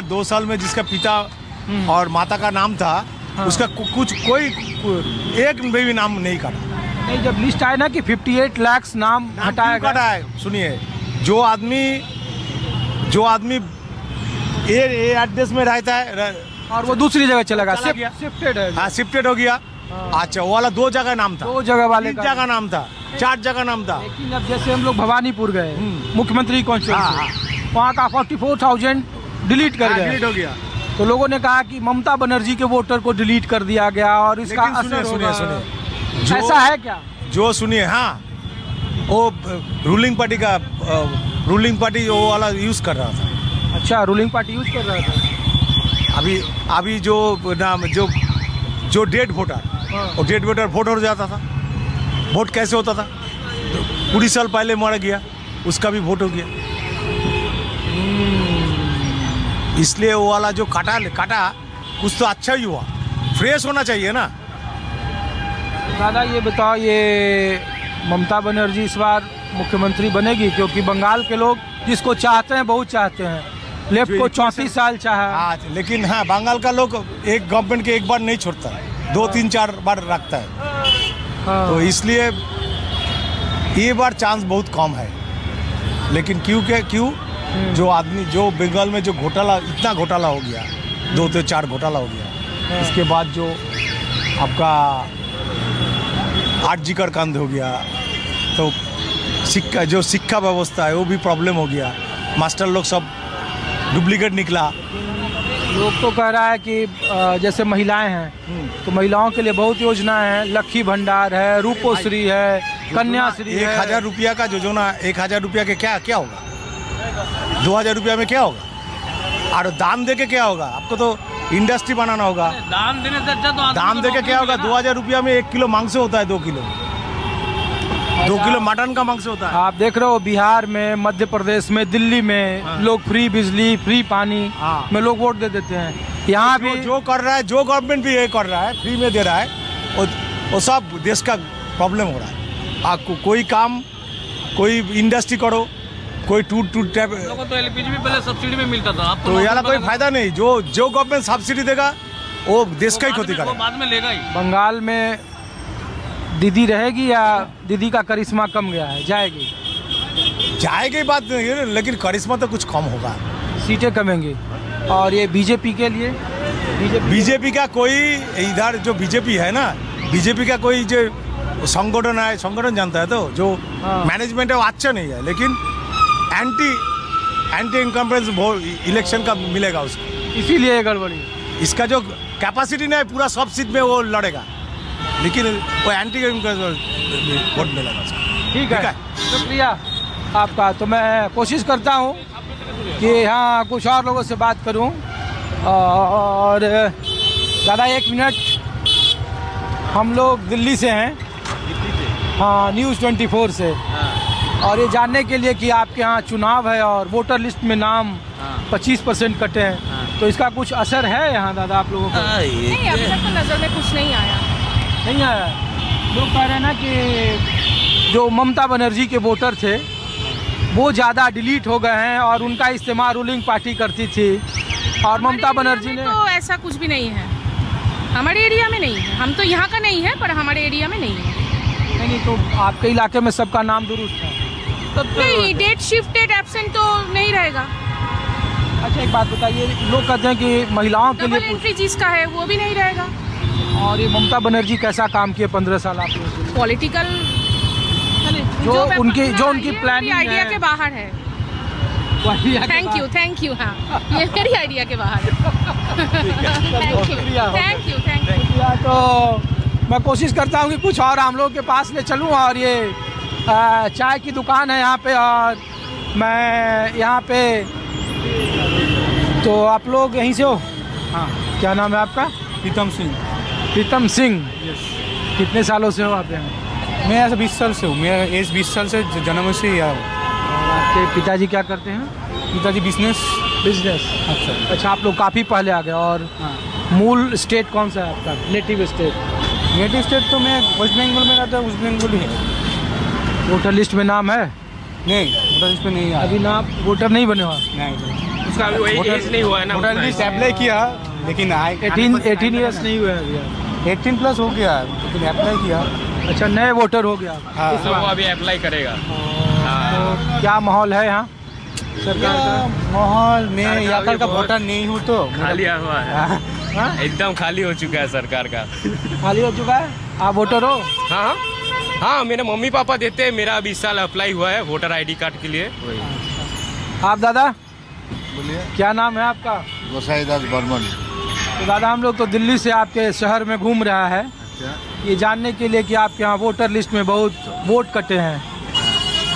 2 साल में जिसका पिता और माता का नाम था, उसका कुछ कोई एक भी नाम नहीं काटा। नहीं, जब लिस्ट आए ना कि 58 लाख नाम हटाया गया है, सुनिए, जो आदमी ये एड्रेस में रहता है और वो दूसरी जगह चला गया, शिफ्टेड है। हाँ, शिफ्टेड हो गया। अच्छा, वो वाला 2 जगह नाम था, 2 जगह वाले 3 जगह नाम था, 4 जगह नाम था। लेकिन अब जैसे हम लोग भवानीपुर गए, मुख्यमंत्री कॉन्स्टिट्यूएंसी, वहाँ का 44,000 डिलीट कर गए, डिलीट हो गया। तो लोगों ने कहा कि ममता बनर्जी के वोटर को डिलीट कर दिया गया और इसका असर होगा। सुनिए, ऐसा है क्या? जो सुनिए, हाँ, वो रूलिंग पार्टी वो वाला यूज कर रहा था। अच्छा, रूलिंग पार्टी यूज कर रहा था। अभी जो डेड वोटर, और डेड वोटर वोट हो जाता था। वोट कैसे होता था? तो 20 साल पहले मर गया, उसका भी वोट हो गया। इसलिए वो वाला जो काटा कुछ तो अच्छा ही हुआ, फ्रेश होना चाहिए ना। दादा ये बताओ, ये ममता बनर्जी इस बार मुख्यमंत्री बनेगी? क्योंकि बंगाल के लोग जिसको चाहते हैं बहुत चाहते हैं, लेफ्ट को 34 साल चाहा। लेकिन हाँ, बंगाल का लोग एक गवर्नमेंट के एक बार नहीं छोड़ता है, 2-3-4 बार रखता है। तो इसलिए ये बार चांस बहुत कम है। लेकिन क्यों जो बंगाल में जो इतना घोटाला हो गया, 2 से 4 घोटाला हो गया, इसके बाद जो आपका आरजी कर कांड हो गया, तो शिक्षा व्यवस्था है वो भी प्रॉब्लम हो गया। मास्टर लोग सब डुप्लीकेट निकला। लोग तो कह रहा है कि जैसे महिलाएं हैं तो महिलाओं के लिए बहुत योजनाएं हैं, लक्ष्मी भंडार है, रूपोश्री है, कन्याश्री है। 1000 रुपया का योजना, 1000 रुपया के क्या होगा? 2000 रुपया में क्या होगा? और दान दे के क्या होगा? आपको तो इंडस्ट्री बनाना होगा। दान देने से अच्छा तो दान दे के क्या होगा? 2000 रुपया में 1 किलो मांस होता है, 2 किलो 2 किलो मटन का मांस होता है। आप देख रहे हो बिहार में, मध्य प्रदेश में, दिल्ली में लोग फ्री बिजली, फ्री पानी में लोग वोट दे देते हैं। यहाँ भी जो कर रहा है, जो गवर्नमेंट भी ये कर रहा है, फ्री में दे रहा है, वो सब देश का प्रॉब्लम हो रहा है। आपको कोई काम, कोई इंडस्ट्री करो, कोई टूट टाइप, तो एलपीजी भी पहले सब्सिडी में मिलता था, अब तो यार कोई फायदा नहीं। जो गवर्नमेंट सब्सिडी देगा वो देश का ही क्षति करेगा, बाद में लेगा ही। बंगाल में दीदी रहेगी या दीदी का करिश्मा कम गया है? जाएगी बात नहीं है, लेकिन करिश्मा तो कुछ कम होगा, सीटें कमेंगी। और ये बीजेपी के लिए, बीजेपी का कोई इधर जो बीजेपी है ना, बीजेपी का कोई जो संगठन है, संगठन जानता है, तो जो मैनेजमेंट है वो अच्छा नहीं है, लेकिन एंटी इनकम्बेंस इलेक्शन का मिलेगा उसको, इसीलिए गड़बड़ी। इसका जो कैपेसिटी नहीं है, पूरा सब सीट में वो लड़ेगा, लेकिन वो एंटी वोट मिलेगा उसको। ठीक है, शुक्रिया आपका। तो मैं कोशिश करता हूँ कि हाँ कुछ और लोगों से बात करूँ। और दादा 1 मिनट, हम लोग दिल्ली से हैं, हाँ, न्यूज़ 24 से, और ये जानने के लिए कि आपके यहाँ चुनाव है और वोटर लिस्ट में नाम 25% कटे हैं, तो इसका कुछ असर है यहाँ दादा आप लोगों को? नहीं, अभी तक तो नज़र में कुछ नहीं आया। नहीं आया। लोग कह रहे हैं ना कि जो ममता बनर्जी के वोटर थे वो ज़्यादा डिलीट हो गए हैं और उनका इस्तेमाल रूलिंग पार्टी करती थी, और ममता बनर्जी ने तो ऐसा कुछ भी नहीं है, हमारे एरिया में नहीं है। हम तो यहाँ का नहीं है, पर हमारे एरिया में नहीं है। नहीं, तो आपके इलाके में सबका नाम दुरुस्त है? नहीं, डेट शिफ्टेड एब्सेंट तो नहीं रहेगा। अच्छा, एक बात बताइए, लोग कहते हैं कि महिलाओं के लिए डबल एंट्री जिसका है वो भी नहीं रहेगा। और ये ममता बनर्जी कैसा काम किए 15 साल आप लोगों के? पॉलिटिकल जो उनकी प्लानिंग आइडिया के बाहर है। Thank you. हाँ, ये मेरी आइडिया के बाहर है। Thank you. तो मैं कोशिश करता हूँ कि कुछ और हम लोग के पास ले चलूँ। और ये चाय की दुकान है यहाँ पे, और मैं यहाँ पे, तो आप लोग यहीं से हो? हाँ। क्या नाम है आपका? प्रीतम सिंह। कितने सालों से हो आप यहाँ? मैं ऐसा 20 साल से हूँ, मेरा एज 20 साल से, जन्म से ही आया। आपके पिताजी क्या करते हैं? पिताजी बिजनेस। अच्छा, आप लोग काफ़ी पहले आ गए। और मूल स्टेट कौन सा है आपका, नेटिव स्टेट? तो मैं वेस्ट बंगाल में रहता हूँ, वेस्ट बंगाल ही है। वोटर लिस्ट में नाम है? नहीं, वोटर लिस्ट में नहीं है। अभी नाम वोटर नहीं बने हुआ? नहीं। उसका अभी वही एज नहीं हुआ है ना वोटर उतना। लिस्ट अप्लाई किया लेकिन 18 ईयर्स नहीं हुए अभी। 18 प्लस हो गया लेकिन अप्लाई किया। अच्छा, नए वोटर हो गया। हाँ तो वो अभी अप्लाई करेगा। तो क्या माहौल है यहाँ सरकार का? माहौल में सरकार यहाँ भी का बहुत वोटर नहीं हूँ तो खाली हुआ है, हाँ? एकदम खाली हो चुका है सरकार का। खाली हो चुका है। आप वोटर हो? हाँ हाँ, मेरे मम्मी पापा देते हैं, मेरा अभी इस साल अप्लाई हुआ है वोटर आईडी कार्ड के लिए। आप दादा, बोलिए। क्या नाम है आपका? गोसाईदास बर्मन। तो दादा, हम लोग तो दिल्ली से आपके शहर में घूम रहा है ये जानने के लिए कि आपके यहाँ वोटर लिस्ट में बहुत वोट कटे हैं,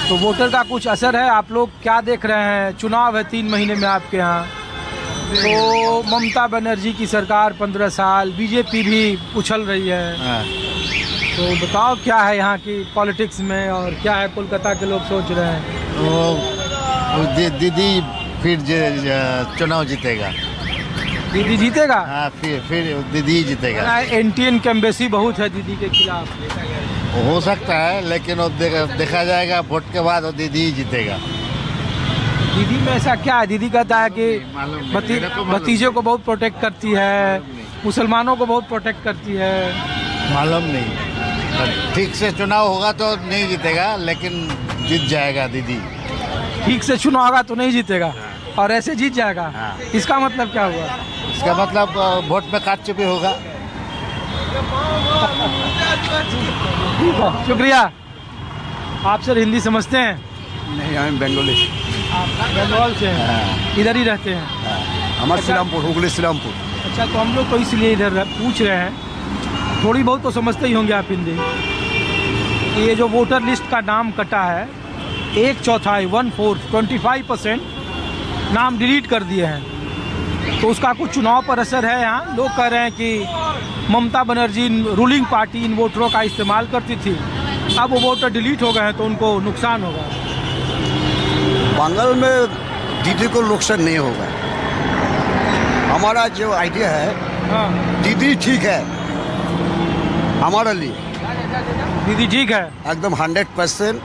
तो वोटर का कुछ असर है? आप लोग क्या देख रहे हैं? चुनाव है 3 महीने में आपके यहाँ, तो ममता बनर्जी की सरकार 15 साल, बीजेपी भी उछल रही है, तो बताओ क्या है यहाँ की पॉलिटिक्स में और क्या है कोलकाता के लोग सोच रहे हैं? दीदी फिर चुनाव जीतेगा। दीदी जीतेगा? हाँ, फिर दीदी जीतेगा। एंटी इनकम्बेंसी बहुत है दीदी के खिलाफ। हो सकता है, लेकिन वो देखा जाएगा वोट के बाद वो दीदी ही जीतेगा। दीदी में ऐसा क्या है? दीदी कहता है कि भतीजे को बहुत प्रोटेक्ट करती है, मुसलमानों को बहुत प्रोटेक्ट करती है। मालूम नहीं, ठीक से चुनाव होगा तो नहीं जीतेगा, लेकिन जीत जाएगा दीदी। ठीक से चुनाव होगा तो नहीं जीतेगा और ऐसे जीत जाएगा। हाँ। इसका मतलब क्या हुआ? इसका मतलब वोट में काट चुपी होगा। ठीक है, शुक्रिया। आप सर हिंदी समझते हैं? नहीं, हम बंगाली। आप बंगाल से हैं? इधर ही रहते हैं? हमारे श्रीरामपुर, हुगली श्रीरामपुर। अच्छा, तो हम लोग तो इसलिए इधर पूछ रहे हैं, थोड़ी बहुत तो समझते ही होंगे आप हिंदी। ये जो वोटर लिस्ट का नाम कटा है, 1/4 1/4 25% नाम डिलीट कर दिए हैं, तो उसका कुछ चुनाव पर असर है यहाँ? लोग कह रहे हैं कि ममता बनर्जी रूलिंग पार्टी इन वोटरों का इस्तेमाल करती थी, अब वो वोटर डिलीट हो गए हैं तो उनको नुकसान होगा। बंगाल में दीदी को नुकसान नहीं होगा। हमारा जो आइडिया है, हाँ, दीदी ठीक है हमारे लिए, दीदी ठीक है। एकदम 100%